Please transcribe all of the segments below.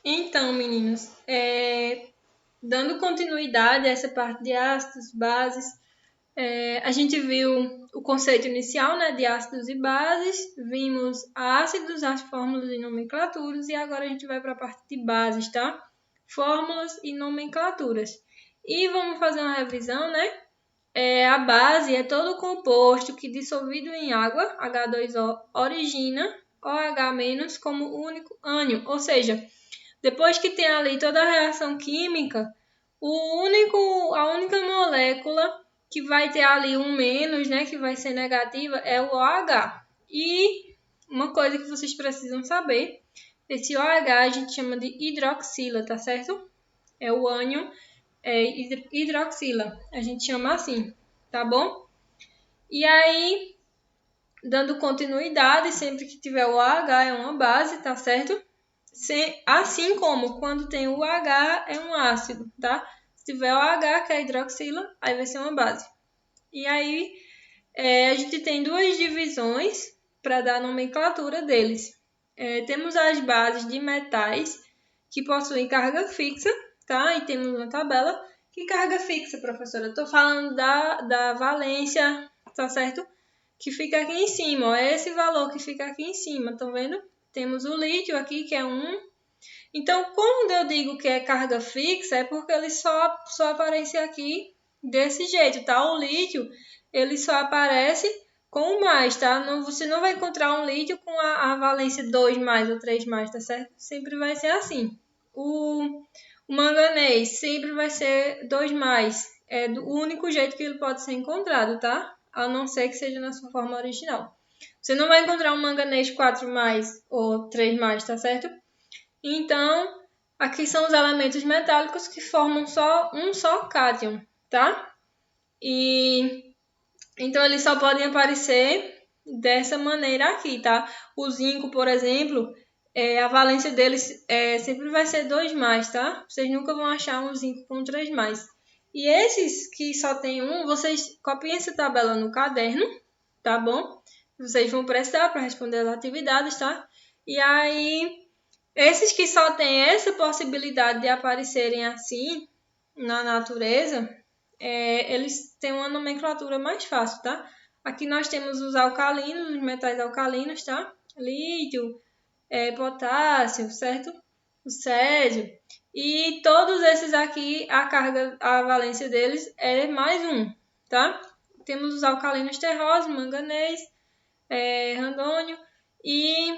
Então, meninos, dando continuidade a essa parte de ácidos, bases, a gente viu o conceito inicial, né, de ácidos e bases, vimos ácidos, as fórmulas e nomenclaturas, e agora a gente vai para a parte de bases, tá? Fórmulas e nomenclaturas. E vamos fazer uma revisão, né? A base é todo composto que, dissolvido em água, H2O, origina OH- como único ânion, ou seja, depois que tem ali toda a reação química, a única molécula que vai ter ali um menos, né, que vai ser negativa, é o OH. E uma coisa que vocês precisam saber, esse OH a gente chama de hidroxila, tá certo? É o ânion hidroxila, a gente chama assim, tá bom? E aí, dando continuidade, sempre que tiver o OH é uma base, tá certo? Assim como quando tem o H é um ácido, tá? Se tiver o H, que é hidroxila, aí vai ser uma base. E aí, a gente tem duas divisões para dar a nomenclatura deles. Temos as bases de metais que possuem carga fixa, tá? E temos uma tabela. Que carga fixa, professora? Eu estou falando da valência, tá certo? Que fica aqui em cima, ó. É esse valor que fica aqui em cima, estão vendo? Temos o lítio aqui, que é 1. Então, quando eu digo que é carga fixa, é porque ele só aparece aqui desse jeito, tá? O lítio, ele só aparece com o mais, tá? Você não vai encontrar um lítio com a valência 2 mais ou 3 mais, tá certo? Sempre vai ser assim. O manganês sempre vai ser 2 mais. É o único jeito que ele pode ser encontrado, tá? A não ser que seja na sua forma original. Você não vai encontrar um manganês 4 mais ou 3 mais, tá certo? Então, aqui são os elementos metálicos que formam um só cátion, tá? E então eles só podem aparecer dessa maneira aqui, tá? O zinco, por exemplo, a valência deles sempre vai ser 2 mais, tá? Vocês nunca vão achar um zinco com 3 mais. E esses que só tem um, vocês copiem essa tabela no caderno, tá bom? Vocês vão prestar para responder as atividades, tá? E aí, esses que só têm essa possibilidade de aparecerem assim na natureza, eles têm uma nomenclatura mais fácil, tá? Aqui nós temos os alcalinos, os metais alcalinos, tá? Lítio, potássio, certo? O césio. E todos esses aqui, a valência deles é mais 1, tá? Temos os alcalinos terrosos, manganês, randônio e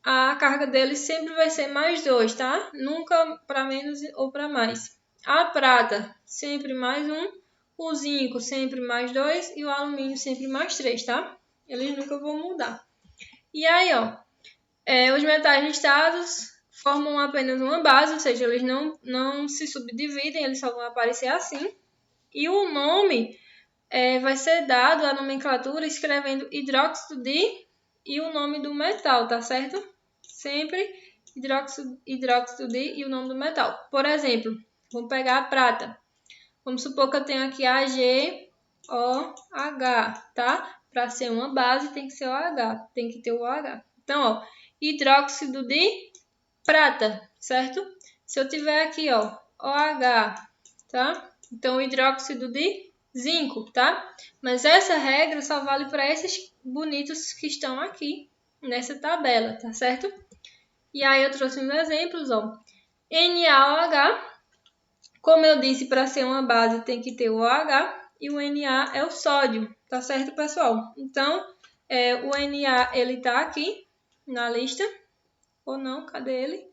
a carga deles sempre vai ser mais 2, tá? Nunca para menos ou para mais. A prata, sempre mais 1. O zinco, sempre mais 2. E o alumínio, sempre mais 3, tá? Eles nunca vão mudar. E aí, ó, os metais listados formam apenas uma base, ou seja, eles não se subdividem, eles só vão aparecer assim. E o nome vai ser dado à nomenclatura escrevendo hidróxido de e o nome do metal, tá certo? Sempre hidróxido de e o nome do metal. Por exemplo, vamos pegar a prata. Vamos supor que eu tenho aqui AgOH, tá? Para ser uma base tem que ser OH, tem que ter o OH. Então, ó, hidróxido de prata, certo? Se eu tiver aqui, ó, OH, tá? Então, hidróxido de zinco, tá? Mas essa regra só vale para esses bonitos que estão aqui nessa tabela, tá certo? E aí eu trouxe uns exemplos, ó. NaOH, como eu disse, para ser uma base tem que ter o OH e o Na é o sódio, tá certo, pessoal? Então, o Na ele tá aqui na lista, ou não? Cadê ele?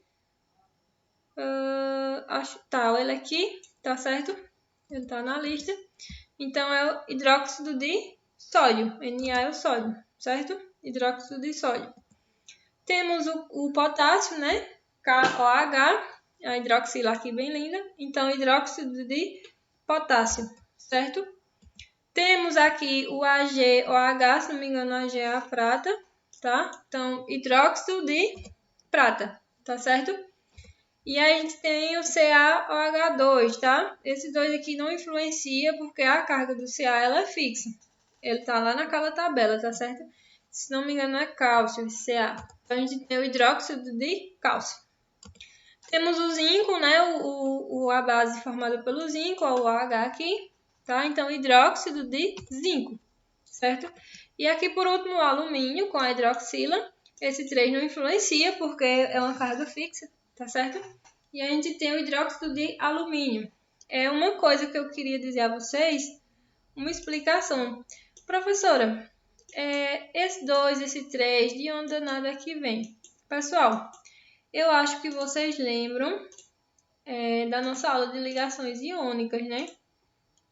Tá, ele aqui, tá certo? Ele tá na lista. Então, é o hidróxido de sódio. Na é o sódio, certo? Hidróxido de sódio. Temos o potássio, né? KOH, a hidroxila aqui bem linda. Então, hidróxido de potássio, certo? Temos aqui o AgOH, se não me engano, Ag é a prata, tá? Então, hidróxido de prata, tá certo? E aí a gente tem o CaOH2, tá? Esses dois aqui não influencia porque a carga do Ca ela é fixa. Ele tá lá naquela tabela, tá certo? Se não me engano é cálcio, Ca. Então a gente tem o hidróxido de cálcio. Temos o zinco, né? A base formada pelo zinco, ó, o H aqui, tá? Então, hidróxido de zinco, certo? E aqui, por último, o alumínio com a hidroxila. Esse 3 não influencia, porque é uma carga fixa, tá certo? E a gente tem o hidróxido de alumínio. É uma coisa que eu queria dizer a vocês, uma explicação. Professora, esse 2, esse 3, de onde danado é que vem? Pessoal, eu acho que vocês lembram da nossa aula de ligações iônicas, né?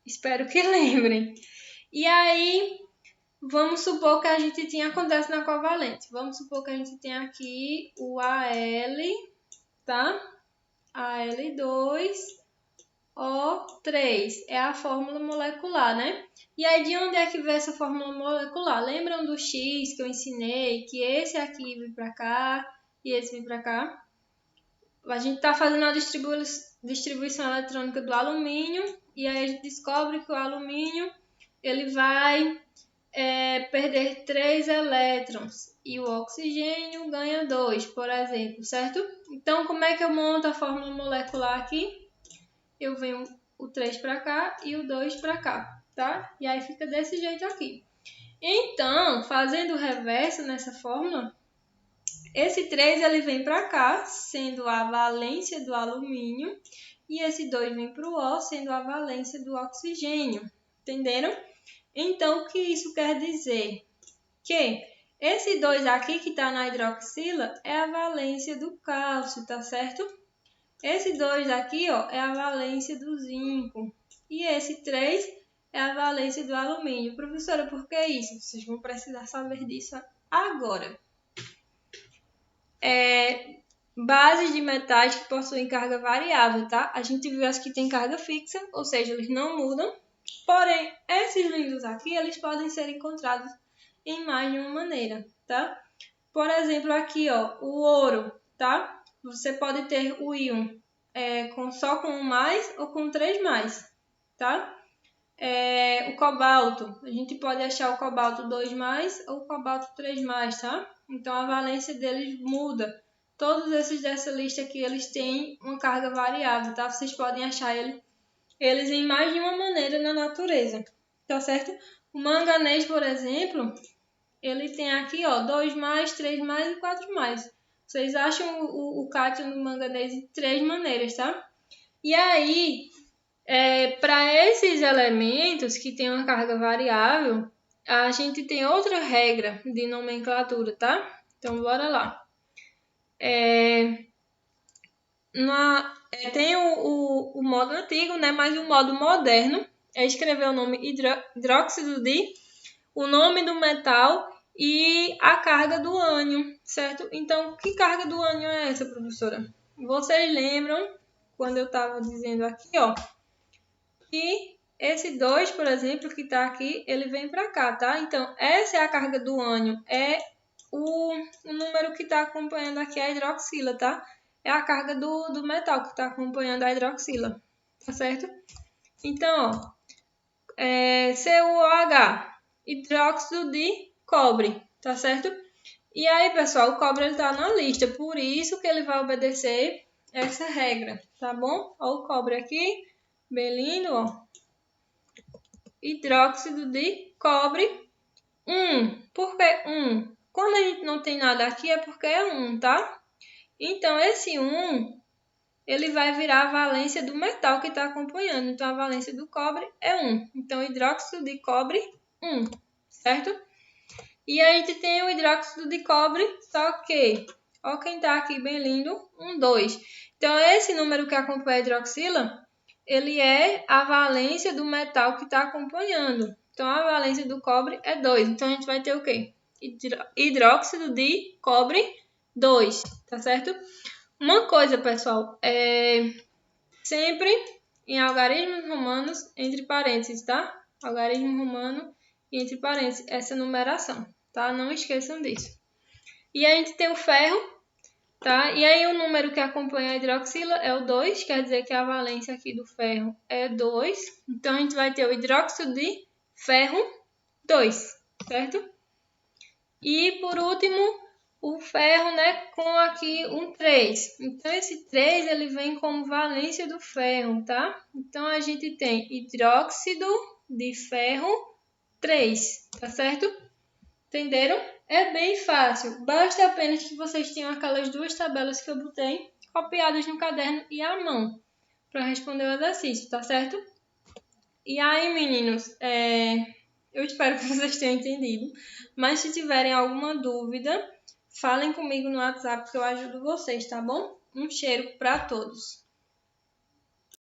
Espero que lembrem. E aí, vamos supor que a gente tinha, acontece na covalente. Vamos supor que a gente tem aqui o Al, tá? Al2O3 é a fórmula molecular, né? E aí, de onde é que veio essa fórmula molecular? Lembram do X que eu ensinei? Que esse aqui vem para cá e esse vem para cá? A gente está fazendo a distribuição eletrônica do alumínio e aí a gente descobre que o alumínio ele vai perder 3 elétrons e o oxigênio ganha 2, por exemplo, certo? Então, como é que eu monto a fórmula molecular aqui? Eu venho o 3 para cá e o 2 para cá, tá? E aí fica desse jeito aqui. Então, fazendo o reverso nessa fórmula, esse 3 ele vem para cá, sendo a valência do alumínio, e esse 2 vem para o O, sendo a valência do oxigênio. Entenderam? Então, o que isso quer dizer? Que esse 2 aqui que está na hidroxila é a valência do cálcio, tá certo? Esse 2 aqui, ó, é a valência do zinco. E esse 3 é a valência do alumínio. Professora, por que isso? Vocês vão precisar saber disso agora. Bases de metais que possuem carga variável, tá? A gente viu as que têm carga fixa, ou seja, eles não mudam. Porém, esses lindos aqui, eles podem ser encontrados em mais de uma maneira, tá? Por exemplo, aqui, ó, o ouro, tá? Você pode ter o íon só com 1+, ou com 3+, tá? O cobalto, a gente pode achar o cobalto 2+, ou o cobalto 3+, tá? Então, a valência deles muda. Todos esses dessa lista aqui, eles têm uma carga variável, tá? Vocês podem achar eles em mais de uma maneira na natureza, tá certo? O manganês, por exemplo, ele tem aqui, ó, 2+, 3+, e 4+. Vocês acham o cátion do manganês de 3 maneiras, tá? E aí, para esses elementos que têm uma carga variável, a gente tem outra regra de nomenclatura, tá? Então, bora lá. Tem o modo antigo, né? Mas o modo moderno é escrever o nome hidróxido de, o nome do metal e a carga do ânion, certo? Então, que carga do ânion é essa, professora? Vocês lembram, quando eu estava dizendo aqui, ó, que esse 2, por exemplo, que está aqui, ele vem para cá, tá? Então, essa é a carga do ânion, é o número que está acompanhando aqui a hidroxila, tá? É a carga do metal que está acompanhando a hidroxila, tá certo? Então, ó, CuOH, hidróxido de cobre, tá certo? E aí, pessoal, o cobre está na lista, por isso que ele vai obedecer essa regra, tá bom? Ó, o cobre aqui, bem lindo, ó. Hidróxido de cobre, 1. Por que 1? Quando a gente não tem nada aqui é porque é 1, tá? Então, esse 1, ele vai virar a valência do metal que está acompanhando. Então, a valência do cobre é 1. Então, hidróxido de cobre, 1, certo? E a gente tem o hidróxido de cobre, só que, ó quem está aqui bem lindo, 2. Então, esse número que acompanha a hidroxila, ele é a valência do metal que está acompanhando. Então, a valência do cobre é 2. Então, a gente vai ter o quê? Hidróxido de cobre 2, tá certo? Uma coisa, pessoal, sempre em algarismos romanos, entre parênteses, tá? Algarismo romano e entre parênteses, essa numeração, tá? Não esqueçam disso. E a gente tem o ferro, tá? E aí o número que acompanha a hidroxila é o 2, quer dizer que a valência aqui do ferro é 2. Então, a gente vai ter o hidróxido de ferro 2, certo? E, por último, o ferro, né, com aqui um 3. Então, esse 3, ele vem como valência do ferro, tá? Então, a gente tem hidróxido de ferro 3, tá certo? Entenderam? É bem fácil. Basta apenas que vocês tenham aquelas duas tabelas que eu botei copiadas no caderno e à mão para responder o exercício, tá certo? E aí, meninos, eu espero que vocês tenham entendido. Mas se tiverem alguma dúvida, falem comigo no WhatsApp que eu ajudo vocês, tá bom? Um cheiro para todos.